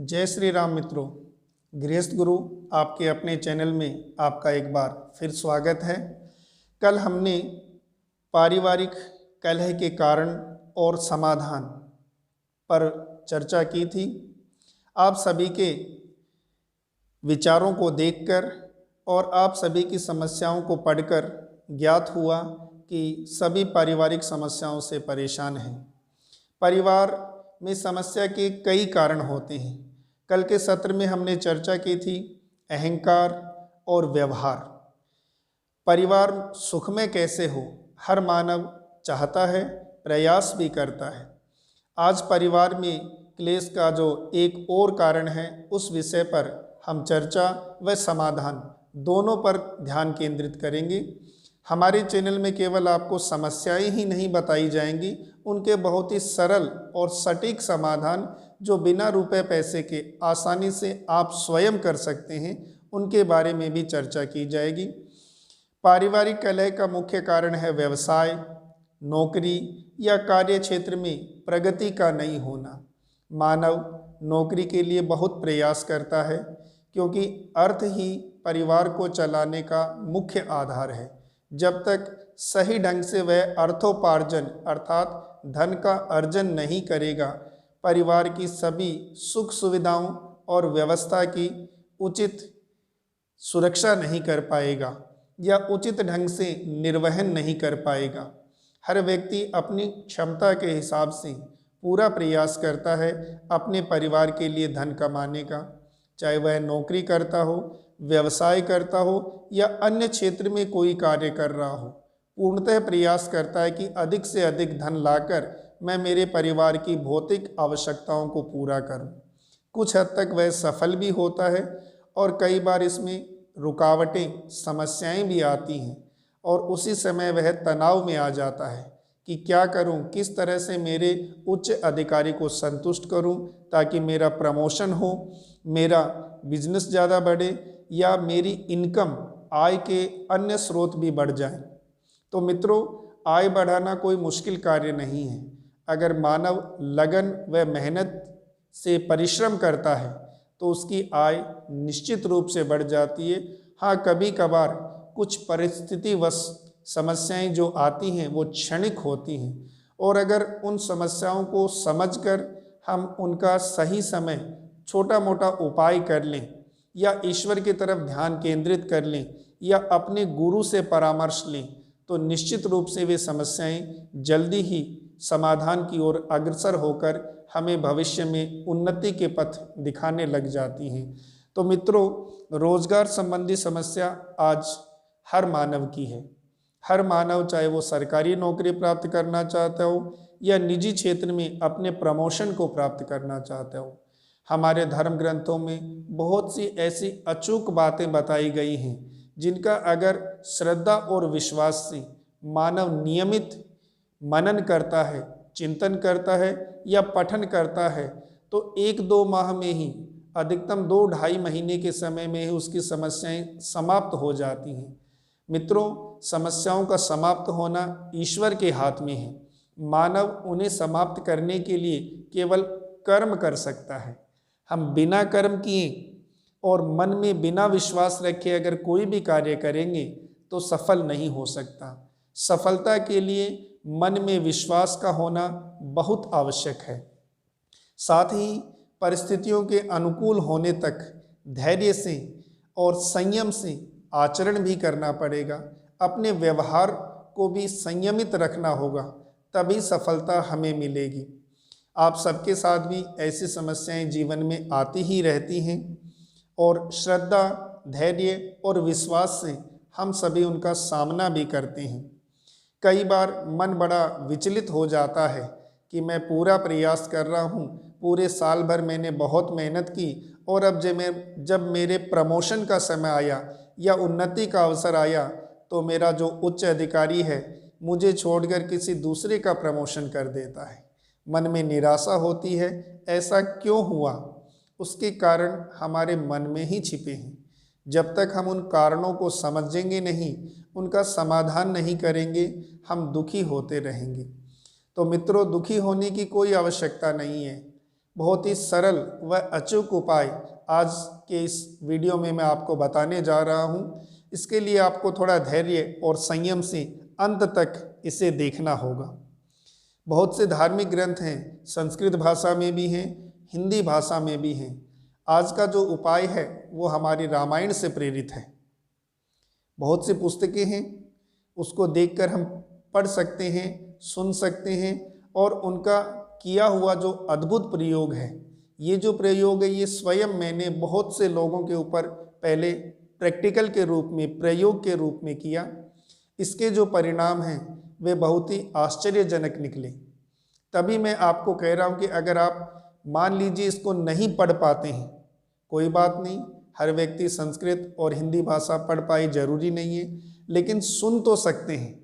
जय श्री राम मित्रों। गृहस्थ गुरु आपके अपने चैनल में आपका एक बार फिर स्वागत है। कल हमने पारिवारिक कलह के कारण और समाधान पर चर्चा की थी। आप सभी के विचारों को देखकर और आप सभी की समस्याओं को पढ़कर ज्ञात हुआ कि सभी पारिवारिक समस्याओं से परेशान हैं। परिवार में समस्या के कई कारण होते हैं। कल के सत्र में हमने चर्चा की थी अहंकार और व्यवहार। परिवार सुखमय कैसे हो, हर मानव चाहता है, प्रयास भी करता है। आज परिवार में क्लेश का जो एक और कारण है, उस विषय पर हम चर्चा व समाधान दोनों पर ध्यान केंद्रित करेंगे। हमारे चैनल में केवल आपको समस्याएं ही नहीं बताई जाएंगी, उनके बहुत ही सरल और सटीक समाधान जो बिना रुपए पैसे के आसानी से आप स्वयं कर सकते हैं, उनके बारे में भी चर्चा की जाएगी। पारिवारिक कलह का मुख्य कारण है व्यवसाय, नौकरी या कार्य क्षेत्र में प्रगति का नहीं होना। मानव नौकरी के लिए बहुत प्रयास करता है क्योंकि अर्थ ही परिवार को चलाने का मुख्य आधार है। जब तक सही ढंग से वह अर्थोपार्जन अर्थात धन का अर्जन नहीं करेगा, परिवार की सभी सुख सुविधाओं और व्यवस्था की उचित सुरक्षा नहीं कर पाएगा या उचित ढंग से निर्वहन नहीं कर पाएगा। हर व्यक्ति अपनी क्षमता के हिसाब से पूरा प्रयास करता है अपने परिवार के लिए धन कमाने का, चाहे वह नौकरी करता हो, व्यवसाय करता हो या अन्य क्षेत्र में कोई कार्य कर रहा हो। पूर्णतः प्रयास करता है कि अधिक से अधिक धन लाकर मैं मेरे परिवार की भौतिक आवश्यकताओं को पूरा करूं। कुछ हद तक वह सफल भी होता है और कई बार इसमें रुकावटें, समस्याएं भी आती हैं और उसी समय वह तनाव में आ जाता है कि क्या करूं, किस तरह से मेरे उच्च अधिकारी को संतुष्ट करूं ताकि मेरा प्रमोशन हो, मेरा बिजनेस ज़्यादा बढ़े या मेरी इनकम, आय के अन्य स्रोत भी बढ़ जाएं। तो मित्रों, आय बढ़ाना कोई मुश्किल कार्य नहीं है। अगर मानव लगन व मेहनत से परिश्रम करता है तो उसकी आय निश्चित रूप से बढ़ जाती है। हाँ, कभी कभार कुछ परिस्थितिवश समस्याएं जो आती हैं वो क्षणिक होती हैं और अगर उन समस्याओं को समझकर हम उनका सही समय छोटा मोटा उपाय कर लें या ईश्वर की तरफ ध्यान केंद्रित कर लें या अपने गुरु से परामर्श लें, तो निश्चित रूप से वे समस्याएं जल्दी ही समाधान की ओर अग्रसर होकर हमें भविष्य में उन्नति के पथ दिखाने लग जाती हैं। तो मित्रों, रोजगार संबंधी समस्या आज हर मानव की है। हर मानव, चाहे वो सरकारी नौकरी प्राप्त करना चाहता हो या निजी क्षेत्र में अपने प्रमोशन को प्राप्त करना चाहता हो, हमारे धर्म ग्रंथों में बहुत सी ऐसी अचूक बातें बताई गई हैं जिनका अगर श्रद्धा और विश्वास से मानव नियमित मनन करता है, चिंतन करता है या पठन करता है, तो 1-2 माह में ही, अधिकतम 2-2.5 महीने के समय में ही उसकी समस्याएं समाप्त हो जाती हैं। मित्रों, समस्याओं का समाप्त होना ईश्वर के हाथ में है। मानव उन्हें समाप्त करने के लिए केवल कर्म कर सकता है। हम बिना कर्म किए और मन में बिना विश्वास रखे अगर कोई भी कार्य करेंगे तो सफल नहीं हो सकता। सफलता के लिए मन में विश्वास का होना बहुत आवश्यक है। साथ ही परिस्थितियों के अनुकूल होने तक धैर्य से और संयम से आचरण भी करना पड़ेगा। अपने व्यवहार को भी संयमित रखना होगा, तभी सफलता हमें मिलेगी। आप सबके साथ भी ऐसी समस्याएं जीवन में आती ही रहती हैं और श्रद्धा, धैर्य और विश्वास से हम सभी उनका सामना भी करते हैं। कई बार मन बड़ा विचलित हो जाता है कि मैं पूरा प्रयास कर रहा हूँ, पूरे साल भर मैंने बहुत मेहनत की और अब जब मेरे प्रमोशन का समय आया या उन्नति का अवसर आया तो मेरा जो उच्च अधिकारी है मुझे छोड़कर किसी दूसरे का प्रमोशन कर देता है। मन में निराशा होती है, ऐसा क्यों हुआ? उसके कारण हमारे मन में ही छिपे हैं। जब तक हम उन कारणों को समझेंगे नहीं, उनका समाधान नहीं करेंगे, हम दुखी होते रहेंगे। तो मित्रों, दुखी होने की कोई आवश्यकता नहीं है। बहुत ही सरल व अचूक उपाय आज के इस वीडियो में मैं आपको बताने जा रहा हूँ। इसके लिए आपको थोड़ा धैर्य और संयम से अंत तक इसे देखना होगा। बहुत से धार्मिक ग्रंथ हैं, संस्कृत भाषा में भी हैं, हिंदी भाषा में भी हैं। आज का जो उपाय है वो हमारी रामायण से प्रेरित है। बहुत सी पुस्तकें हैं, उसको देखकर हम पढ़ सकते हैं, सुन सकते हैं और उनका किया हुआ जो अद्भुत प्रयोग है, ये जो प्रयोग है ये स्वयं मैंने बहुत से लोगों के ऊपर पहले प्रैक्टिकल के रूप में, प्रयोग के रूप में किया। इसके जो परिणाम हैं वे बहुत ही आश्चर्यजनक निकले। तभी मैं आपको कह रहा हूँ कि अगर आप मान लीजिए इसको नहीं पढ़ पाते हैं, कोई बात नहीं, हर व्यक्ति संस्कृत और हिंदी भाषा पढ़ पाए जरूरी नहीं है, लेकिन सुन तो सकते हैं।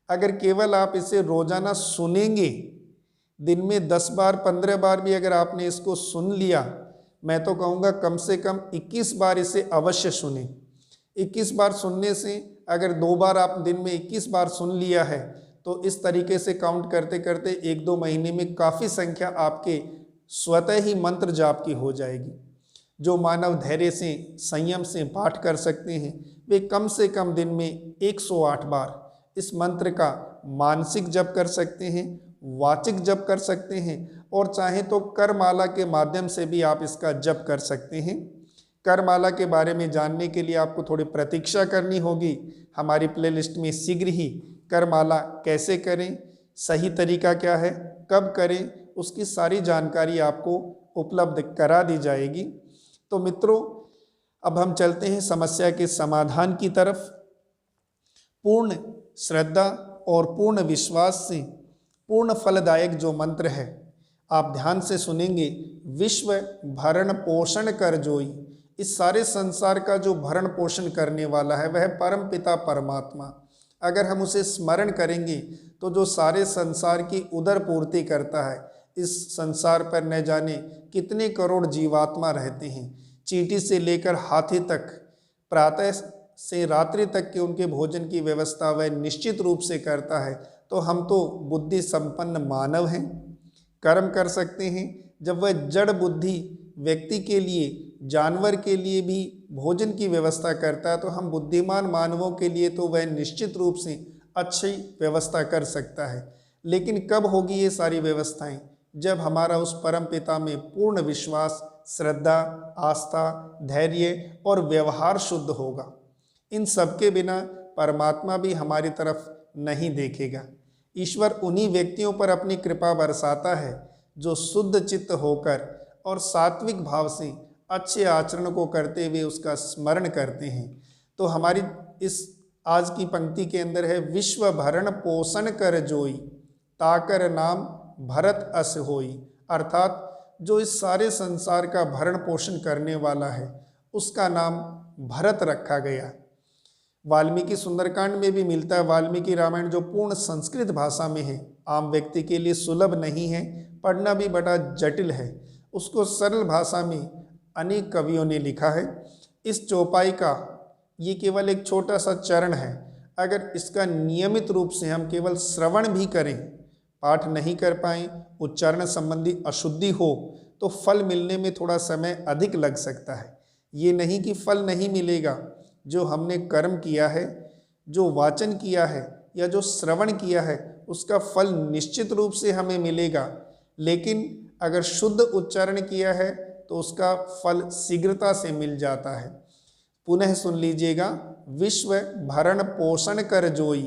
अगर केवल आप इसे रोजाना सुनेंगे, दिन में 10 बार 15 बार भी अगर आपने इसको सुन लिया, मैं तो कहूँगा कम से कम 21 बार इसे अवश्य सुने। 21 बार सुनने से अगर 2 बार आप दिन में 21 बार सुन लिया है तो इस तरीके से काउंट करते करते 1-2 महीने में काफ़ी संख्या आपके स्वतः ही मंत्र जाप की हो जाएगी। जो मानव धैर्य से, संयम से पाठ कर सकते हैं, वे कम से कम दिन में 108 बार इस मंत्र का मानसिक जप कर सकते हैं, वाचिक जप कर सकते हैं और चाहे तो करमाला के माध्यम से भी आप इसका जप कर सकते हैं। करमाला के बारे में जानने के लिए आपको थोड़ी प्रतीक्षा करनी होगी। हमारी प्लेलिस्ट में शीघ्र ही करमाला कैसे करें, सही तरीका क्या है, कब करें, उसकी सारी जानकारी आपको उपलब्ध करा दी जाएगी। तो मित्रों, अब हम चलते हैं समस्या के समाधान की तरफ। पूर्ण श्रद्धा और पूर्ण विश्वास से पूर्ण फलदायक जो मंत्र है, आप ध्यान से सुनेंगे। विश्व भरण पोषण कर जोई, इस सारे संसार का जो भरण पोषण करने वाला है वह परम पिता परमात्मा। अगर हम उसे स्मरण करेंगे तो जो सारे संसार की उदर पूर्ति करता है, इस संसार पर न जाने कितने करोड़ जीवात्मा रहते हैं। चींटी से लेकर हाथी तक, प्रातः से रात्रि तक के उनके भोजन की व्यवस्था वह निश्चित रूप से करता है। तो हम तो बुद्धि संपन्न मानव हैं, कर्म कर सकते हैं। जब वह जड़ बुद्धि व्यक्ति के लिए, जानवर के लिए भी भोजन की व्यवस्था करता है, तो हम बुद्धिमान मानवों के लिए तो वह निश्चित रूप से अच्छी व्यवस्था कर सकता है। लेकिन कब होगी ये सारी व्यवस्थाएं? जब हमारा उस परम पिता में पूर्ण विश्वास, श्रद्धा, आस्था, धैर्य और व्यवहार शुद्ध होगा। इन सब के बिना परमात्मा भी हमारी तरफ नहीं देखेगा। ईश्वर उन्हीं व्यक्तियों पर अपनी कृपा बरसाता है जो शुद्ध चित्त होकर और सात्विक भाव से अच्छे आचरण को करते हुए उसका स्मरण करते हैं। तो हमारी इस आज की पंक्ति के अंदर है, विश्व भरण पोषण कर जोई, ताकर नाम भरत अस होई। अर्थात जो इस सारे संसार का भरण पोषण करने वाला है उसका नाम भरत रखा गया। वाल्मीकि सुंदरकांड में भी मिलता है। वाल्मीकि रामायण जो पूर्ण संस्कृत भाषा में है, आम व्यक्ति के लिए सुलभ नहीं है, पढ़ना भी बड़ा जटिल है, उसको सरल भाषा में अनेक कवियों ने लिखा है। इस चौपाई का ये केवल एक छोटा सा चरण है। अगर इसका नियमित रूप से हम केवल श्रवण भी करें, पाठ नहीं कर पाएँ, उच्चारण संबंधी अशुद्धि हो, तो फल मिलने में थोड़ा समय अधिक लग सकता है। ये नहीं कि फल नहीं मिलेगा। जो हमने कर्म किया है, जो वाचन किया है या जो श्रवण किया है, उसका फल निश्चित रूप से हमें मिलेगा। लेकिन अगर शुद्ध उच्चारण किया है तो उसका फल शीघ्रता से मिल जाता है। पुनः सुन लीजिएगा, विश्व भरण पोषण कर जोई,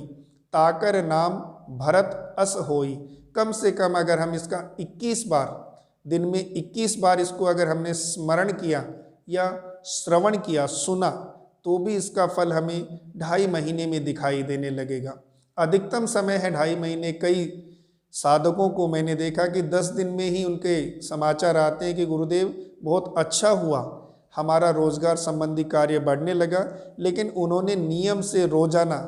ताकर नाम भरत अस होई। कम से कम अगर हम इसका 21 बार, दिन में 21 बार इसको अगर हमने स्मरण किया या श्रवण किया, सुना, तो भी इसका फल हमें 2.5 महीने में दिखाई देने लगेगा। अधिकतम समय है 2.5 महीने। कई साधकों को मैंने देखा कि 10 दिन में ही उनके समाचार आते हैं कि गुरुदेव बहुत अच्छा हुआ, हमारा रोजगार संबंधी कार्य बढ़ने लगा। लेकिन उन्होंने नियम से रोजाना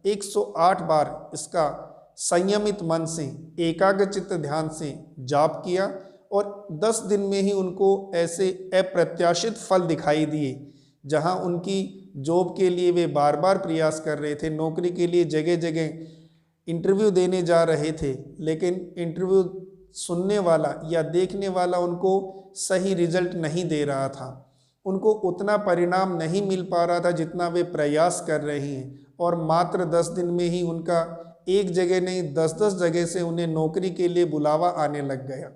108 बार इसका संयमित मन से, एकाग्रचित्त ध्यान से जाप किया और 10 दिन में ही उनको ऐसे अप्रत्याशित फल दिखाई दिए। जहां उनकी जॉब के लिए वे बार बार प्रयास कर रहे थे, नौकरी के लिए जगह जगह इंटरव्यू देने जा रहे थे, लेकिन इंटरव्यू सुनने वाला या देखने वाला उनको सही रिजल्ट नहीं दे रहा था, उनको उतना परिणाम नहीं मिल पा रहा था जितना वे प्रयास कर रहे हैं, और मात्र 10 दिन में ही उनका एक जगह नहीं 10-10 जगह से उन्हें नौकरी के लिए बुलावा आने लग गया।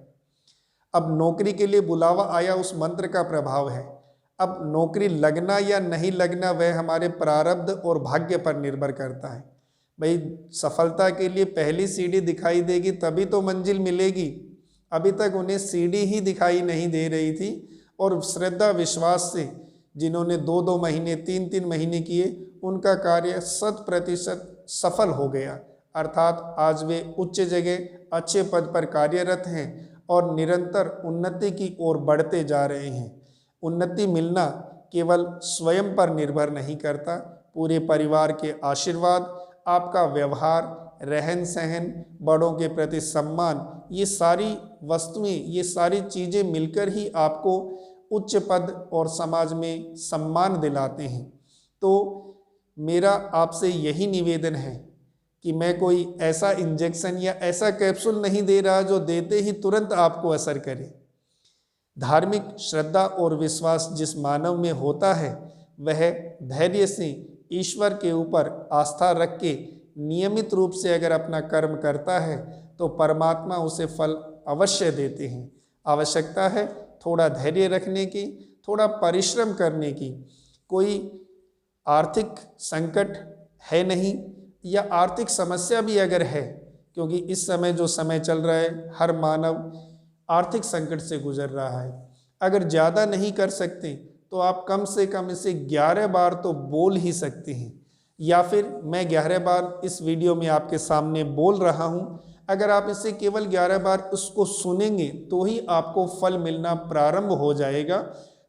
अब नौकरी के लिए बुलावा आया, उस मंत्र का प्रभाव है। अब नौकरी लगना या नहीं लगना वह हमारे प्रारब्ध और भाग्य पर निर्भर करता है। भाई सफलता के लिए पहली सीढ़ी दिखाई देगी तभी तो मंजिल मिलेगी। अभी तक उन्हें सीढ़ी ही दिखाई नहीं दे रही थी, और श्रद्धा विश्वास से जिन्होंने 2-2 महीने 3-3 महीने किए, उनका कार्य 100% सफल हो गया। अर्थात आज वे उच्च जगह अच्छे पद पर कार्यरत हैं और निरंतर उन्नति की ओर बढ़ते जा रहे हैं। उन्नति मिलना केवल स्वयं पर निर्भर नहीं करता, पूरे परिवार के आशीर्वाद, आपका व्यवहार, रहन सहन, बड़ों के प्रति सम्मान, ये सारी वस्तुएं, ये सारी चीज़ें मिलकर ही आपको उच्च पद और समाज में सम्मान दिलाते हैं। तो मेरा आपसे यही निवेदन है कि मैं कोई ऐसा इंजेक्शन या ऐसा कैप्सूल नहीं दे रहा जो देते ही तुरंत आपको असर करे। धार्मिक श्रद्धा और विश्वास जिस मानव में होता है, वह धैर्य से ईश्वर के ऊपर आस्था रख के नियमित रूप से अगर अपना कर्म करता है तो परमात्मा उसे फल अवश्य देते हैं। आवश्यकता है थोड़ा धैर्य रखने की, थोड़ा परिश्रम करने की। कोई आर्थिक संकट है नहीं, या आर्थिक समस्या भी अगर है, क्योंकि इस समय जो समय चल रहा है हर मानव आर्थिक संकट से गुजर रहा है। अगर ज़्यादा नहीं कर सकते तो आप कम से कम इसे 11 बार तो बोल ही सकते हैं, या फिर मैं 11 बार इस वीडियो में आपके सामने बोल रहा हूँ। अगर आप इसे केवल 11 बार उसको सुनेंगे तो ही आपको फल मिलना प्रारंभ हो जाएगा।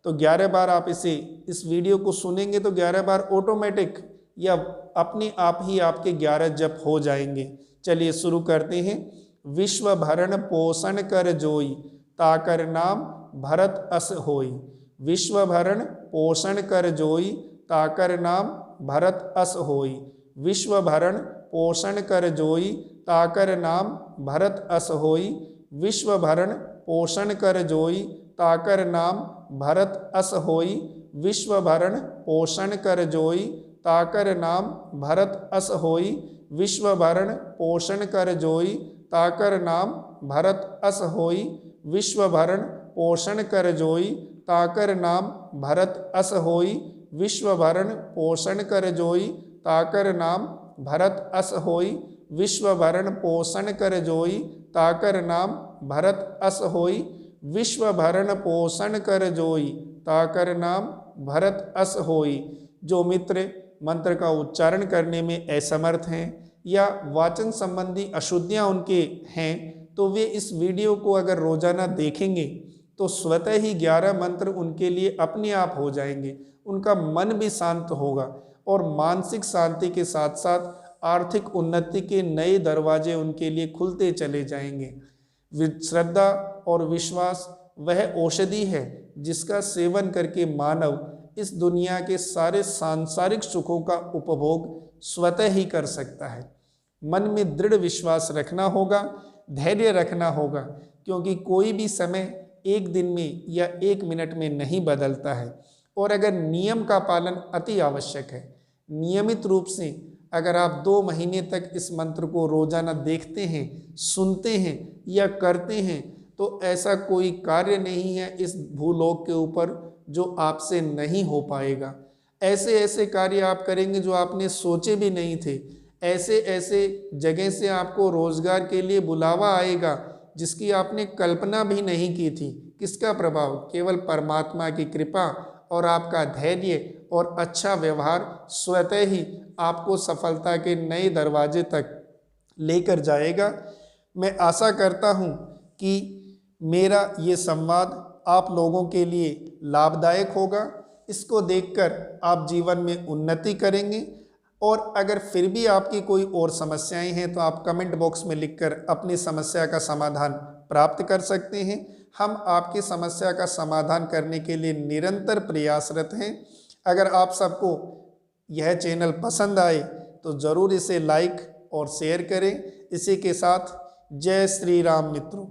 तो 11 बार आप इस वीडियो को सुनेंगे तो 11 बार ऑटोमेटिक या अपने आप ही आपके 11 जप हो जाएंगे। चलिए शुरू करते हैं। विश्व भरण पोषण कर जोई, ताकर नाम भरत अस होई। विश्व भरण पोषण कर जोई, ताकर नाम भरत अस होई। विश्व भरण पोषण कर जोई, ताकर नाम भरत अस होई। विश्व भरण पोषण कर जोई, ताकर नाम भरत अस होई। विश्व भरण पोषण कर जोई, ताकर नाम भरत अस होई। विश्व भरण पोषण कर जोई, ताकर नाम भरत अस होई। विश्व भरण पोषण कर जोई, ताकर नाम भरत अस होई। विश्व भरण पोषण कर जोई, ताकर नाम भरत अस होई। विश्व भरण पोषण कर जोई, ताकर नाम भरत अस होई। विश्व भरण पोषण कर जोई, ताकर नाम भरत अस होई। जो मित्र मंत्र का उच्चारण करने में असमर्थ हैं या वाचन संबंधी अशुद्धियां उनके हैं, तो वे इस वीडियो को अगर रोजाना देखेंगे तो स्वतः ही 11 मंत्र उनके लिए अपने आप हो जाएंगे। उनका मन भी शांत होगा और मानसिक शांति के साथ साथ आर्थिक उन्नति के नए दरवाजे उनके लिए खुलते चले जाएंगे। श्रद्धा और विश्वास वह औषधि है जिसका सेवन करके मानव इस दुनिया के सारे सांसारिक सुखों का उपभोग स्वतः ही कर सकता है। मन में दृढ़ विश्वास रखना होगा, धैर्य रखना होगा, क्योंकि कोई भी समय एक दिन में या एक मिनट में नहीं बदलता है। और अगर नियम का पालन अति आवश्यक है, नियमित रूप से अगर आप 2 महीने तक इस मंत्र को रोजाना देखते हैं, सुनते हैं या करते हैं, तो ऐसा कोई कार्य नहीं है इस भूलोक के ऊपर जो आपसे नहीं हो पाएगा। ऐसे ऐसे कार्य आप करेंगे जो आपने सोचे भी नहीं थे। ऐसे ऐसे जगह से आपको रोजगार के लिए बुलावा आएगा जिसकी आपने कल्पना भी नहीं की थी। किसका प्रभाव? केवल परमात्मा की कृपा और आपका धैर्य और अच्छा व्यवहार स्वतः ही आपको सफलता के नए दरवाजे तक लेकर जाएगा। मैं आशा करता हूँ कि मेरा ये संवाद आप लोगों के लिए लाभदायक होगा। इसको देखकर आप जीवन में उन्नति करेंगे, और अगर फिर भी आपकी कोई और समस्याएं हैं तो आप कमेंट बॉक्स में लिखकर अपनी समस्या का समाधान प्राप्त कर सकते हैं। हम आपकी समस्या का समाधान करने के लिए निरंतर प्रयासरत हैं। अगर आप सबको यह चैनल पसंद आए तो ज़रूर इसे लाइक और शेयर करें। इसी के साथ जय श्री राम मित्रों।